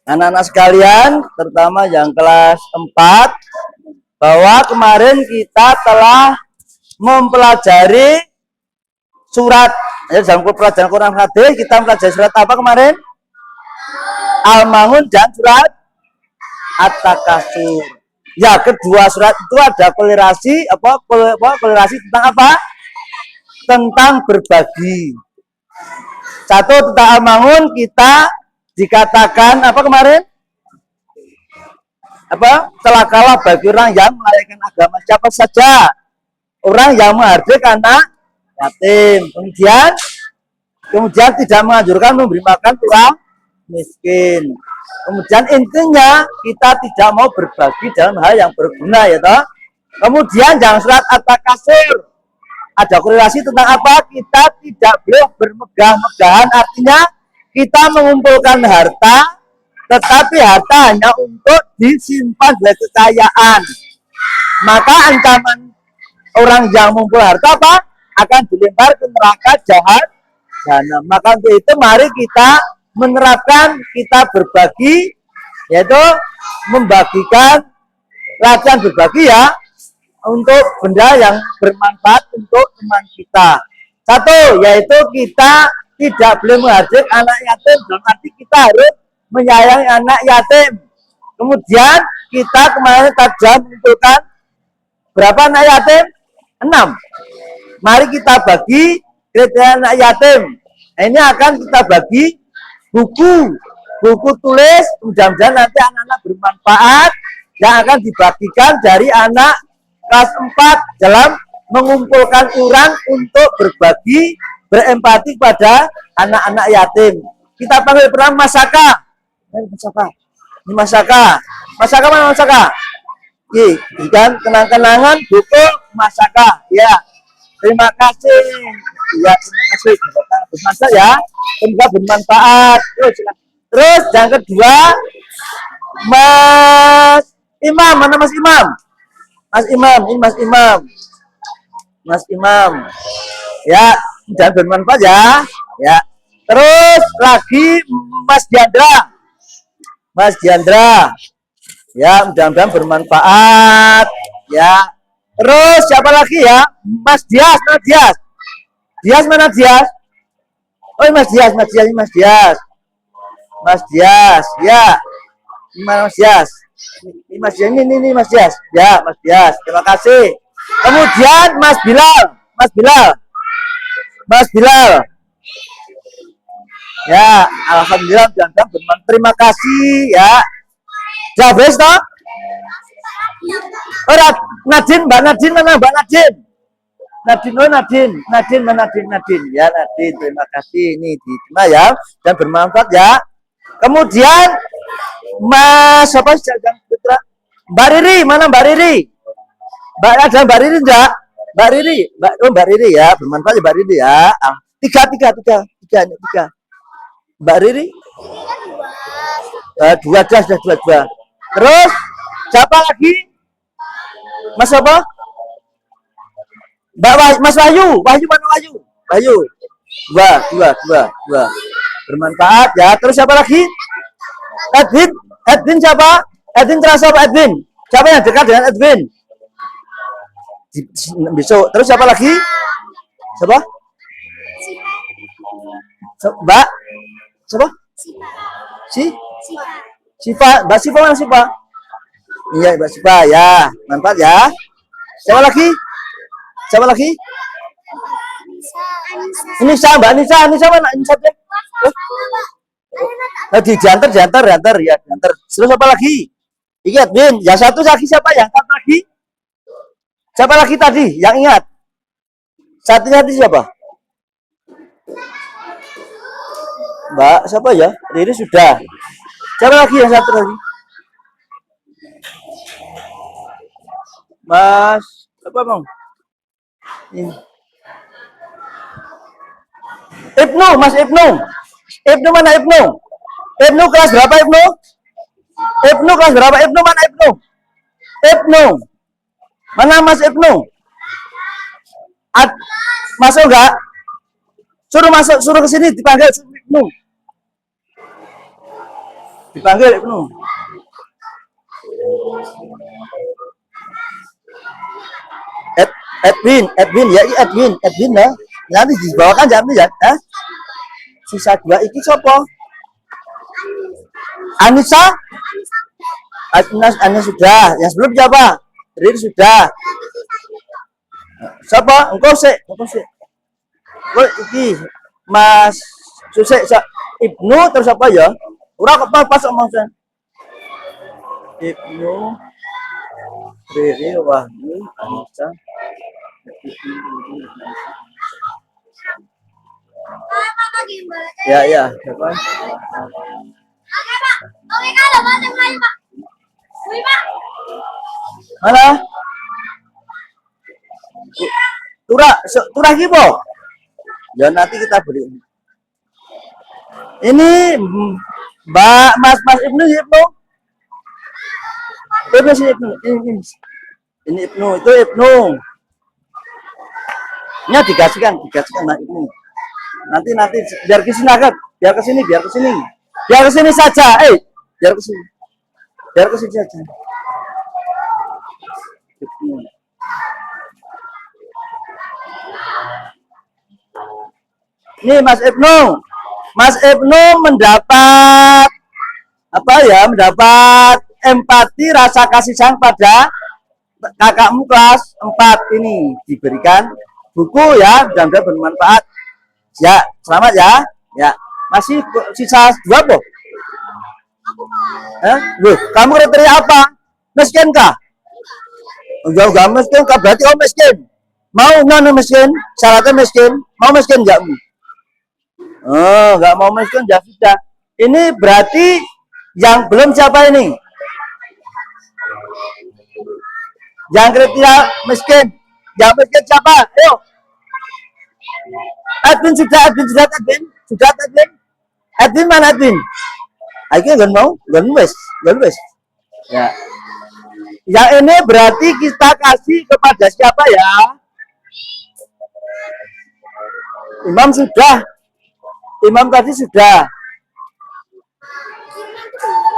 anak-anak sekalian, terutama yang kelas 4, bahwa kemarin kita telah mempelajari surat, ya, dalam pelajaran Quran hadis kita mempelajari surat apa kemarin? Al-Ma'un dan surat At-Takasur. Ya, kedua surat itu ada kolerasi kolerasi tentang apa? Tentang berbagi. Satu tentang Al-Ma'un kita dikatakan apa kemarin? Apa? Celakalah bagi orang yang melalaikan agama siapa saja. Orang yang menghardik anak yatim. Kemudian tidak menganjurkan memberi makan orang miskin. Kemudian intinya kita tidak mau berbagi dalam hal yang berguna, ya toh. Kemudian dalam surat At-Takasur ada korelasi tentang apa? Kita tidak boleh bermegah-megahan, artinya kita mengumpulkan harta, tetapi harta hanya untuk disimpan sebagai kekayaan. Maka ancaman orang yang mengumpul harta apa? Akan dilempar ke neraka jahanam. Maka untuk itu mari kita menerapkan kita berbagi, yaitu membagikan, latihan berbagi ya, untuk benda yang bermanfaat untuk teman kita. Satu, yaitu kita tidak boleh menghardik anak yatim, dalam arti kita harus menyayangi anak yatim. Kemudian kita kemarin tajam menentukan berapa anak yatim? 6. Mari kita bagi kriteria anak yatim. Nah, ini akan kita bagi buku tulis, mudah-mudahan nanti anak-anak bermanfaat yang akan dibagikan dari anak kelas 4 dalam mengumpulkan uang untuk berbagi, berempati pada anak-anak yatim. Kita panggil pertama Masaka. Ini Masaka. Masaka mana Masaka? Dan kenang-kenangan buku Masaka. Ya, terima kasih. Ya, terima kasih. Bermanfaat ya. Semoga bermanfaat. Terus yang kedua, Mas Imam. Mana Mas Imam? Mas Imam, ini Mas Imam. Mas Imam. Ya, jangan bermanfaat ya. Ya. Terus lagi Mas Diandra. Mas Diandra. Ya, mudah-mudahan bermanfaat. Ya. Terus siapa lagi ya? Mas Dias, mana Dias? Dias mana Dias? Oh, Mas Dias, Mas Dias, Mas Dias. Mas Dias, ya. Gimana Mas Dias? Ini Mas Dias, ini Mas Dias. Ya, Mas Dias. Terima kasih. Kemudian Mas Bilal. Mas Bilal. Mas Bilal. Ya, alhamdulillah mudah-mudahan bermanfaat. Terima kasih ya. Jabes toh? Oh, Nadine, Mbak Nadine mana? Mbak Nadine. Nadine, oh Nadine mana Nadine? Ya Nadine, terima kasih. Ini diterima ya dan bermanfaat ya. Kemudian Mas siapa Putra? Mbak Riri, mana Mbak Riri? Ada Mbak Riri enggak? Mbak Riri, Mbak Riri ya, bermanfaat ya Mbak Riri ya. Tiga. Mbak Riri? Dua. Terus siapa lagi? Mas apa? Mas Wahyu mana Wahyu? Wahyu. Dua. Bermanfaat ya. Terus siapa lagi? Edwin siapa? Edwin terasa apa Edwin? Siapa yang dekat dengan Edwin? Besok. Terus siapa lagi? Siapa? Mbak? Siapa? Siva. Mbak Siva mana Siva? Iya, Mbak Siva ya. Manfaat ya. Siapa lagi? Ini Mbak Anissa mana? Anissa ya? Diantar ya, diantar. Terus apa lagi? Ingat, Bin. Yang satu lagi siapa ya? Satu lagi? Siapa lagi tadi? Yang ingat? Satunya tadi siapa? Mbak, siapa ya? Riri sudah. Siapa lagi yang satu lagi? Mas, apa bang? Ini. Ibnu, Mas Ibnu. Ibnu mana Ibnu? Ibnu kelas berapa Ibnu? Ibnu kelas berapa? Ibnu mana Ibnu? Ibnu. Mana Mas Ibnu? Masuk enggak? Suruh masuk, suruh ke sini dipanggil Ibnu. Dipanggil Ibnu. Edwin ya, Edwin ya. Nanti dibawakan jam ya. Sisa dua iki siapa? Anissa? Anissa sudah. Yang sebelum siapa? Riri sudah. Siapa? Engkau sih. Kok iki Mas Susek Ibnu terus apa ya? Ora kok pas omong sen. Ibnu Riri Wahyu Anissa. Ya. Siapa? Oke, kalau mau yang lain, Pak. Wih, Pak. Mana? Turah gibo. Ya nanti kita beri. Ini Mbak Mas Ibnu. Ini Ibnu, itu Ibnu. Ini dikasihkan Mbak Ibnu. Nanti biar ke sini saja. Biar ke sini saja. Ini Mas Ibnu mendapat mendapat empati, rasa kasih sayang pada kakakmu kelas 4 ini, diberikan buku ya, mudah-mudahan bermanfaat. Ya, selamat ya. Ya, masih sisa 2 kok. Loh, kamu kriteria apa? Miskin kah? Enggak miskin kah? Berarti miskin. Mau non miskin? Syaratnya miskin. Mau miskin enggak? Enggak mau miskin ya sudah. Ini berarti yang belum siapa ini? Yang kriteria miskin. Yang miskin siapa? Ayo. Edwin. Edwin mana Edwin? Ayo nggak wes. Ya. Yang ini berarti kita kasih kepada siapa ya? Imam sudah. Imam tadi sudah.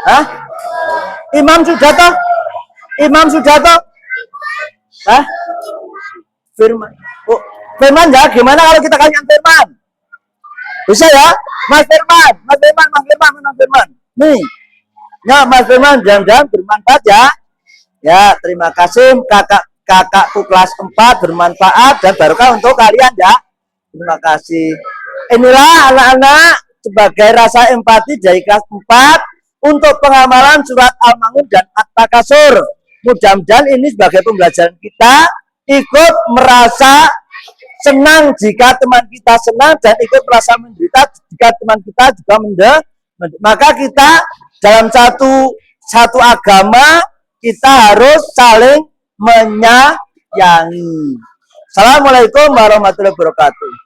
Hah? Imam sudah toh? Hah? Firman. Oh, Firman ya, gimana kalau kita kasih Firman? Bisa ya? Mas Firman. Nih. Ya, Mas Firman, jangan bermanfaat ya. Ya, terima kasih kakakku kelas 4 bermanfaat dan barokah untuk kalian ya. Terima kasih. Inilah anak-anak sebagai rasa empati dari kelas 4 untuk pengamalan surat Al-Ma'un dan At-Takasur. Mudah-mudahan ini sebagai pembelajaran kita ikut merasa senang jika teman kita senang dan ikut merasa menderita jika teman kita juga menderita. Maka kita dalam satu agama kita harus saling menyayangi. Assalamualaikum warahmatullahi wabarakatuh.